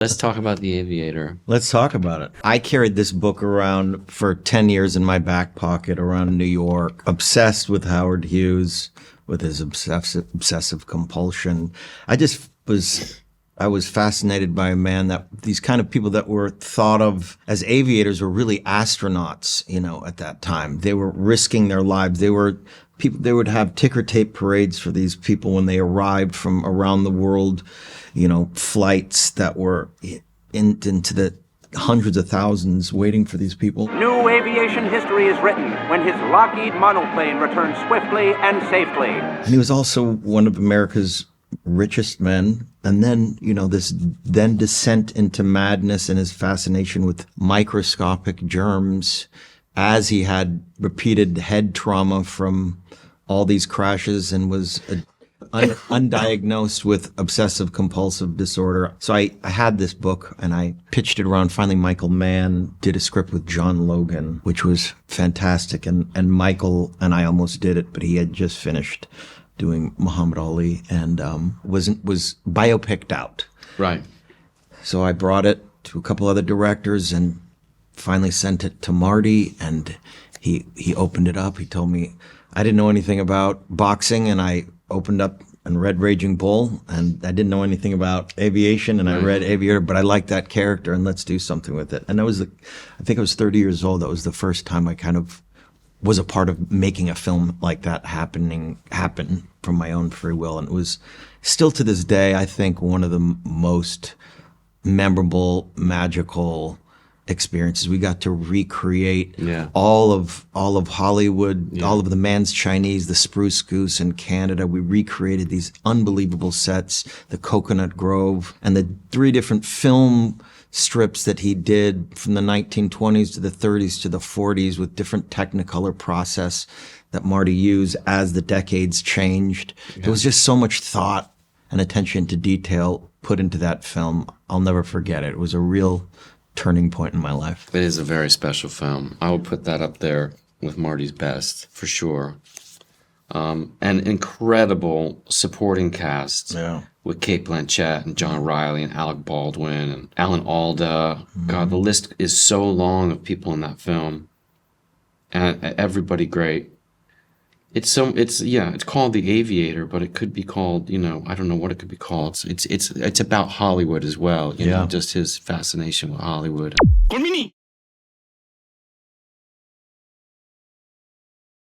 Let's talk about The Aviator. Let's talk about it. I carried this book around for 10 years in my back pocket around New York, obsessed with Howard Hughes, with his obsessive compulsion. I was fascinated by a man that these kind of people that were thought of as aviators were really astronauts, at that time. They were risking their lives. They would have ticker tape parades for these people when they arrived from around the world, flights that were into the hundreds of thousands waiting for these people. New aviation history is written when his Lockheed monoplane returns swiftly and safely. And he was also one of America's richest men. And then, this then descent into madness and his fascination with microscopic germs as he had repeated head trauma from all these crashes and was undiagnosed with obsessive compulsive disorder. So I had this book and I pitched it around. Finally, Michael Mann did a script with John Logan, which was fantastic. And Michael and I almost did it, but he had just finished doing Muhammad Ali and was biopicked out. Right. So I brought it to a couple other directors and finally sent it to Marty, and he opened it up. He told me I didn't know anything about boxing, and I opened up and read Raging Bull, and I didn't know anything about aviation, and I read Aviator, but I liked that character, and let's do something with it. And that was I think I was 30 years old. That was the first time I kind of was a part of making a film like that happen from my own free will. And it was still to this day, I think, one of the most memorable, magical experiences. We got to recreate all of Hollywood, all of the Man's Chinese, the Spruce Goose in Canada. We recreated these unbelievable sets, the Coconut Grove, and the 3 different film strips that he did from the 1920s to the 30s to the 40s with different Technicolor process that Marty used as the decades changed. Yeah. There was just so much thought and attention to detail put into that film. I'll never forget it. It was a real turning point in my life. It is a very special film. I will put that up there with Marty's best, for sure. An incredible supporting cast with Cate Blanchett and John Reilly and Alec Baldwin and Alan Alda. God, the list is so long of people in that film, and everybody great. It's called The Aviator, but it could be called, I don't know what it could be called. It's about Hollywood as well, just his fascination with Hollywood. Konbini!